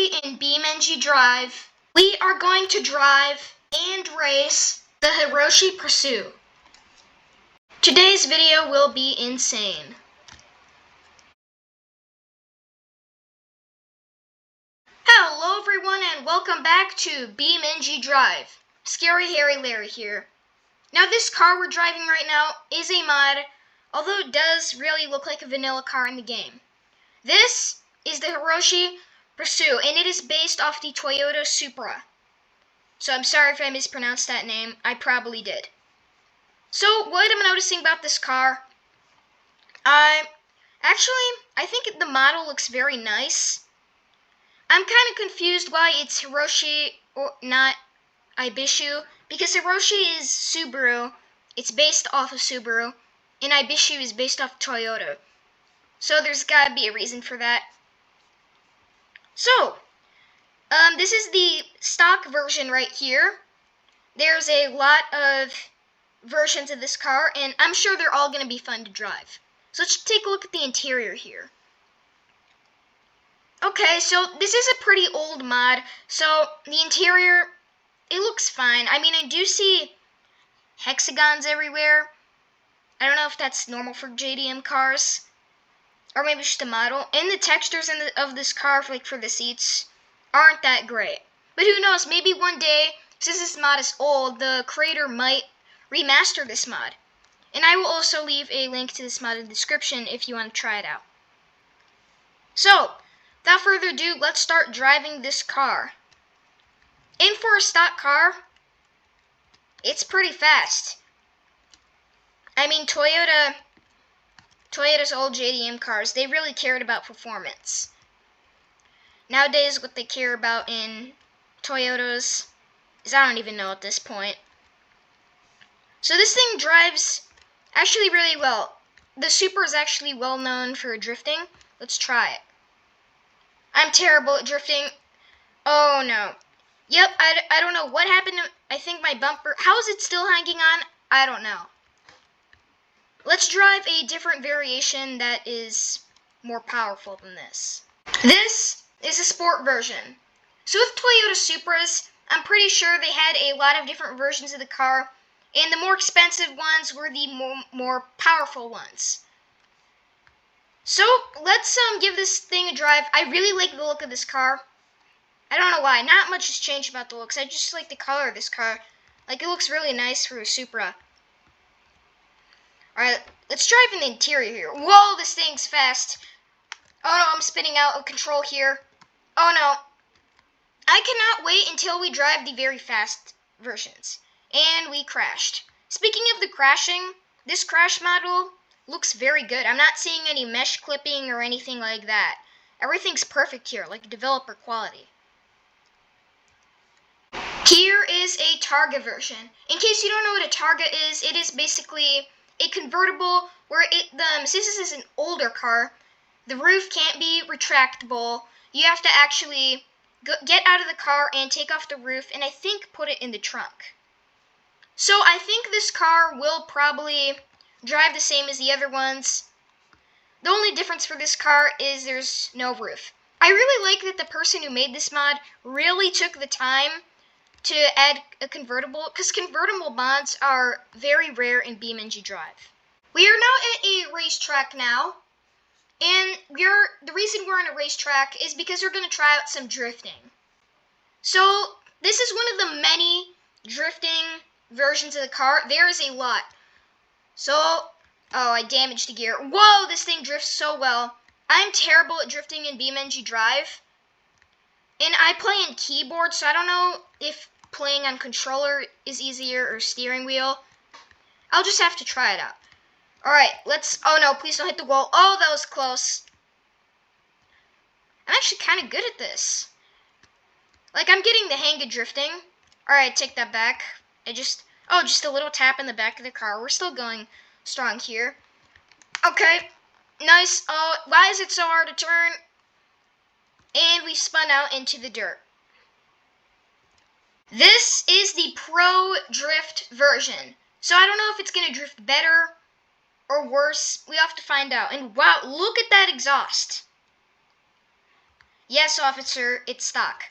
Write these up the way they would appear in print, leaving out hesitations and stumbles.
in BeamNG Drive, we are going to drive and race the Hirochi Prasu. Today's video will be insane. Hello everyone and welcome back to BeamNG Drive. Scary Harry Larry here. Now this car we're driving right now is a mod, although it does really look like a vanilla car in the game. This is the Hirochi Prasu, and it is based off the Toyota Supra. So I'm sorry if I mispronounced that name. I probably did. So what I'm noticing about this car, I think the model looks very nice. I'm kind of confused why it's Hirochi or not Ibishu, because Hirochi is Subaru. It's based off of Subaru, and Ibishu is based off Toyota. So there's gotta be a reason for that. So, this is the stock version right here. There's a lot of versions of this car, and I'm sure they're all going to be fun to drive. So let's take a look at the interior here. Okay, so this is a pretty old mod, so the interior, it looks fine. I mean, I do see hexagons everywhere. I don't know if that's normal for JDM cars, or maybe just a model. And the textures of this car, for the seats, aren't that great. But who knows, maybe one day, since this mod is old, the creator might remaster this mod. And I will also leave a link to this mod in the description if you want to try it out. So, without further ado, let's start driving this car. And for a stock car, it's pretty fast. I mean, Toyota's old JDM cars, they really cared about performance. Nowadays, what they care about in Toyotas is I don't even know at this point. So this thing drives actually really well. The Supra is actually well known for drifting. Let's try it. I'm terrible at drifting. Oh no. Yep, I don't know what happened to, I think my bumper, how is it still hanging on? I don't know. Let's drive a different variation that is more powerful than this. This is a sport version. So with Toyota Supras, I'm pretty sure they had a lot of different versions of the car, and the more expensive ones were the more powerful ones. So let's give this thing a drive. I really like the look of this car. I don't know why. Not much has changed about the looks. I just like the color of this car. Like, it looks really nice for a Supra. Alright, let's drive in the interior here. Whoa, this thing's fast. Oh no, I'm spinning out of control here. Oh no. I cannot wait until we drive the very fast versions. And we crashed. Speaking of the crashing, this crash model looks very good. I'm not seeing any mesh clipping or anything like that. Everything's perfect here, like developer quality. Here is a Targa version. In case you don't know what a Targa is, it is basically a convertible where since this is an older car, the roof can't be retractable. You have to actually get out of the car and take off the roof, and I think put it in the trunk. So I think this car will probably drive the same as the other ones. The only difference for this car is there's no roof. I really like that the person who made this mod really took the time to add a convertible, because convertible mods are very rare in BeamNG Drive. We are now at a racetrack now, and the reason we're on a racetrack is because we're going to try out some drifting. So this is one of the many drifting versions of the car. There is a lot. So, oh, I damaged the gear. Whoa, this thing drifts so well. I'm terrible at drifting in BeamNG Drive. And I play in keyboard, so I don't know if playing on controller is easier or steering wheel. I'll just have to try it out. Alright, oh no, please don't hit the wall. Oh, that was close. I'm actually kind of good at this. Like, I'm getting the hang of drifting. Alright, take that back. Just a little tap in the back of the car. We're still going strong here. Okay, nice. Oh, why is it so hard to turn? And we spun out into the dirt. This is the Pro Drift version. So I don't know if it's going to drift better or worse. We have to find out. And wow, look at that exhaust. Yes, officer, it's stock.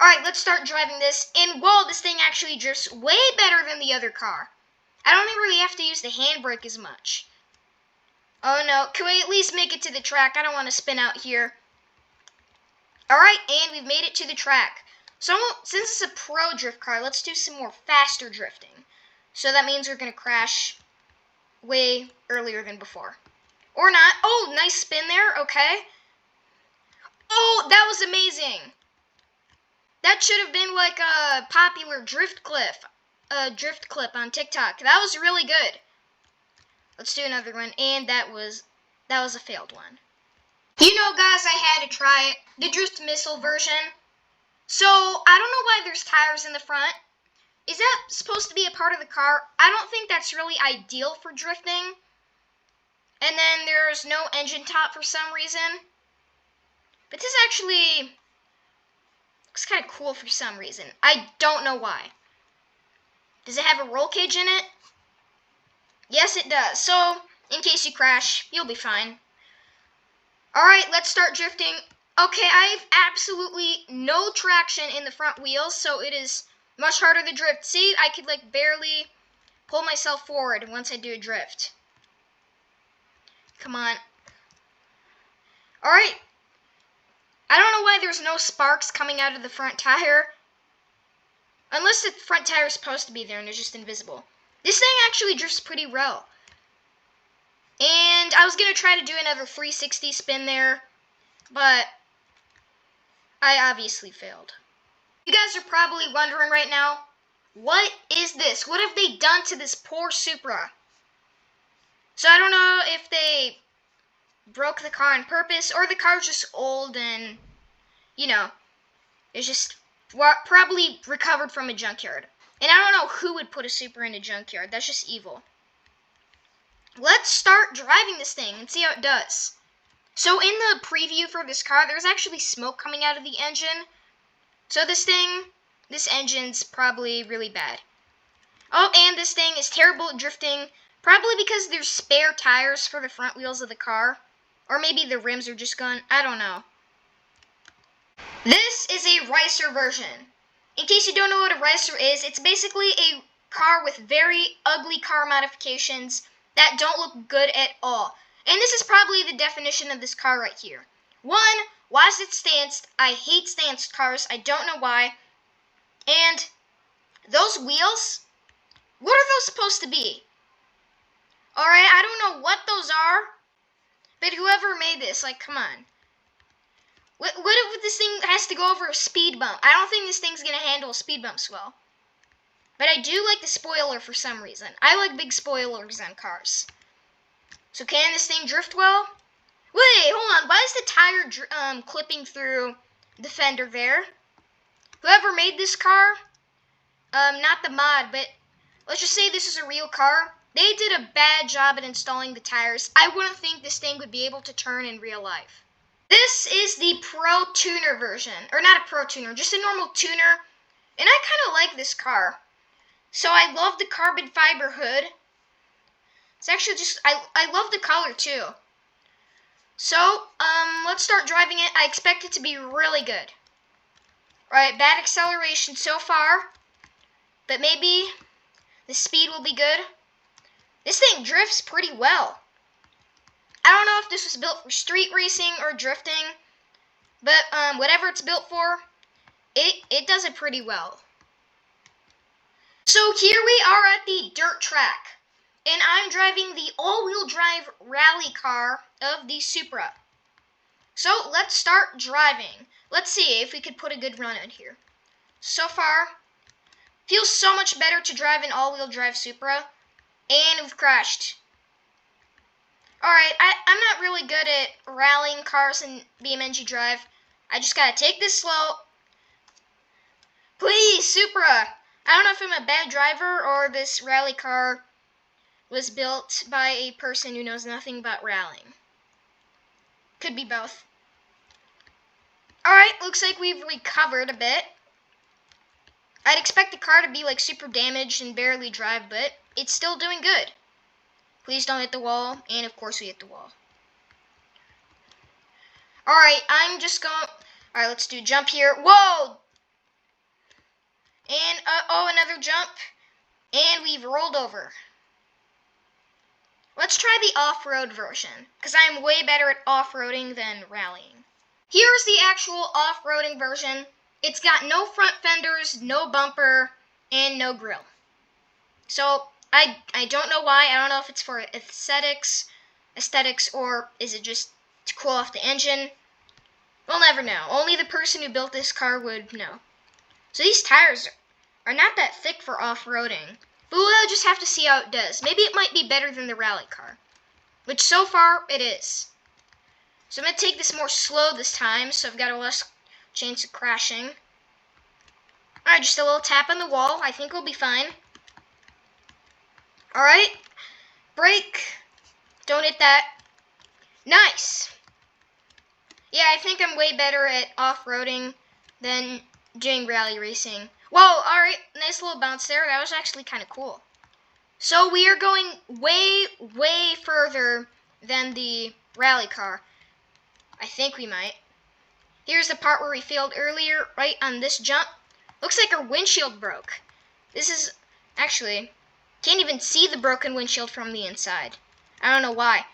Alright, let's start driving this. And whoa, this thing actually drifts way better than the other car. I don't really have to use the handbrake as much. Oh no, can we at least make it to the track? I don't want to spin out here. Alright, and we've made it to the track. So, since it's a pro drift car, let's do some more faster drifting. So that means we're going to crash way earlier than before. Or not. Oh, nice spin there. Okay. Oh, that was amazing. That should have been like a popular drift clip on TikTok. That was really good. Let's do another one. And that was a failed one. You know, guys, I had to try it. The drift missile version. So, I don't know why there's tires in the front. Is that supposed to be a part of the car? I don't think that's really ideal for drifting. And then there's no engine top for some reason. But this actually looks kind of cool for some reason. I don't know why. Does it have a roll cage in it? Yes, it does. So, in case you crash, you'll be fine. Alright, let's start drifting. Okay, I have absolutely no traction in the front wheels, so it is much harder to drift. See, I could like barely pull myself forward once I do a drift. Come on. Alright. I don't know why there's no sparks coming out of the front tire. Unless the front tire is supposed to be there and it's just invisible. This thing actually drifts pretty well. And I was going to try to do another 360 spin there, but I obviously failed. You guys are probably wondering right now, what is this? What have they done to this poor Supra? So I don't know if they broke the car on purpose or the car's just old and, you know, it's just probably recovered from a junkyard. And I don't know who would put a Supra in a junkyard. That's just evil. Let's start driving this thing and see how it does. So in the preview for this car, there's actually smoke coming out of the engine. So this engine's probably really bad. Oh, and this thing is terrible at drifting, probably because there's spare tires for the front wheels of the car. Or maybe the rims are just gone. I don't know. This is a racer version. In case you don't know what a racer is, it's basically a car with very ugly car modifications that don't look good at all. And this is probably the definition of this car right here. One, why is it stanced? I hate stanced cars. I don't know why. And those wheels, what are those supposed to be? Alright, I don't know what those are. But whoever made this, like, come on. What if this thing has to go over a speed bump? I don't think this thing's going to handle speed bumps well. But I do like the spoiler for some reason. I like big spoilers on cars. So can this thing drift well? Wait, hold on. Why is the tire clipping through the fender there? Whoever made this car, not the mod, but let's just say this is a real car. They did a bad job at installing the tires. I wouldn't think this thing would be able to turn in real life. This is the Pro Tuner version. Or not a Pro Tuner, just a normal tuner. And I kind of like this car. So I love the carbon fiber hood. It's actually just, I love the color too. So, let's start driving it. I expect it to be really good. Alright, bad acceleration so far. But maybe the speed will be good. This thing drifts pretty well. I don't know if this was built for street racing or drifting, but whatever it's built for, it does it pretty well. So here we are at the dirt track, and I'm driving the all-wheel drive rally car of the Supra. So let's start driving. Let's see if we could put a good run in here. So far, feels so much better to drive an all-wheel drive Supra. And we've crashed. Alright, I'm not really good at rallying cars in BeamNG Drive. I just gotta take this slow. Please, Supra! I don't know if I'm a bad driver or this rally car was built by a person who knows nothing about rallying. Could be both. Alright, looks like we've recovered a bit. I'd expect the car to be like super damaged and barely drive, but it's still doing good. Please don't hit the wall, and of course we hit the wall. Alright, Alright, let's do jump here. Whoa! And, oh, another jump. And we've rolled over. Let's try the off-road version, because I'm way better at off-roading than rallying. Here's the actual off-roading version. It's got no front fenders, no bumper, and no grill. So, I don't know why. I don't know if it's for aesthetics, or is it just to cool off the engine. We'll never know. Only the person who built this car would know. So these tires are not that thick for off-roading. But we'll just have to see how it does. Maybe it might be better than the rally car. Which so far, it is. So I'm going to take this more slow this time, so I've got a less chance of crashing. Alright, just a little tap on the wall. I think we'll be fine. Alright. Brake. Don't hit that. Nice. Yeah, I think I'm way better at off-roading than doing rally racing. Whoa, alright, nice little bounce there. That was actually kind of cool. So we are going way, way further than the rally car. I think we might. Here's the part where we failed earlier, right on this jump. Looks like our windshield broke. This is, actually, can't even see the broken windshield from the inside. I don't know why.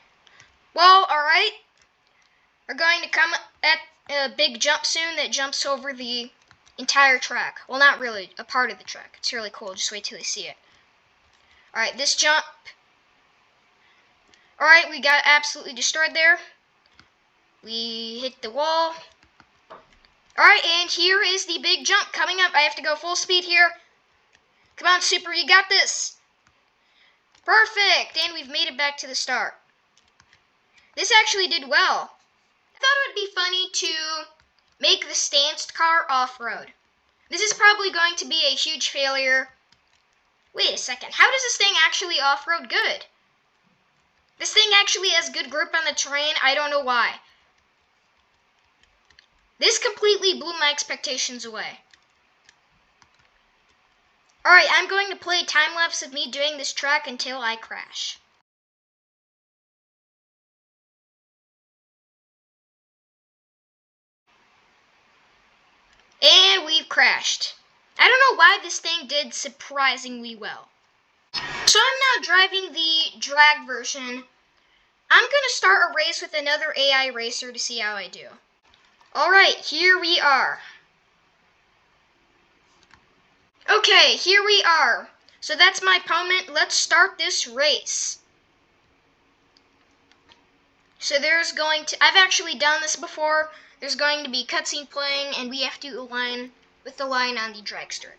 Well, alright. We're going to come at a big jump soon that jumps over the entire track. Well, not really, a part of the track. It's really cool. Just wait till you see it. Alright, this jump. Alright, we got absolutely destroyed there. We hit the wall. Alright, and here is the big jump coming up. I have to go full speed here. Come on, Supra, you got this. Perfect, and we've made it back to the start. This actually did well. I thought it would be funny to make the stanced car off-road. This is probably going to be a huge failure. Wait a second, how does this thing actually off-road good? This thing actually has good grip on the terrain, I don't know why. This completely blew my expectations away. Alright, I'm going to play a time-lapse of me doing this track until I crash. And we've crashed. I don't know why this thing did surprisingly well. So I'm now driving the drag version. I'm going to start a race with another AI racer to see how I do. Alright, here we are. Okay, here we are. So that's my opponent. Let's start this race. So there's going to, I've actually done this before. There's going to be cutscene playing, and we have to align with the line on the dragster.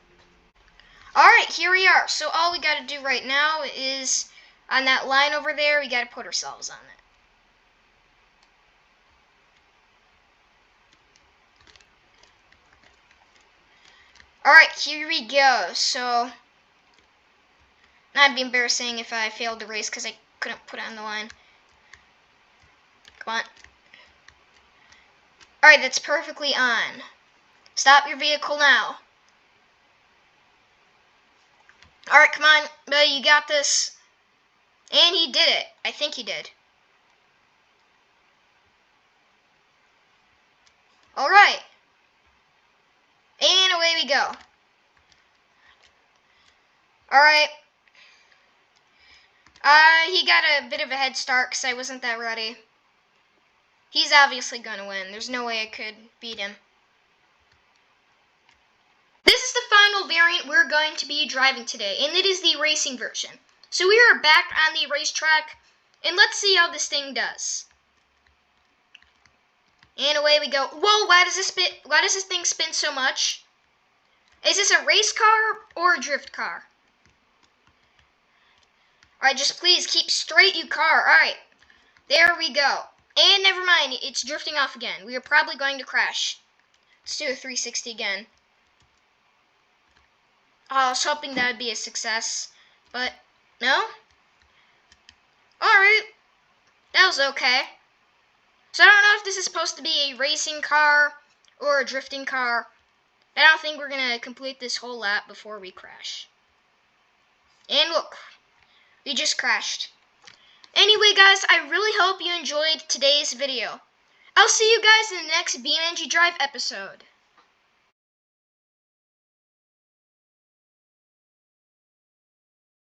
Alright, here we are. So all we got to do right now is, on that line over there, we got to put ourselves on it. Alright, here we go. So, that'd be embarrassing if I failed the race because I couldn't put it on the line. Come on. Alright, that's perfectly on. Stop your vehicle now. Alright, come on, buddy, you got this. And he did it. I think he did. Alright. And away we go. Alright. He got a bit of a head start because I wasn't that ready. He's obviously going to win. There's no way I could beat him. This is the final variant we're going to be driving today, and it is the racing version. So we are back on the racetrack, and let's see how this thing does. And away we go. Whoa, why does this thing spin so much? Is this a race car or a drift car? Alright, just please keep straight, you car. Alright, there we go. And never mind, it's drifting off again. We are probably going to crash. Let's do a 360 again. Oh, I was hoping that would be a success, but no? Alright, that was okay. So I don't know if this is supposed to be a racing car or a drifting car. I don't think we're going to complete this whole lap before we crash. And look, we just crashed. Anyway, guys, I really hope you enjoyed today's video. I'll see you guys in the next BeamNG Drive episode.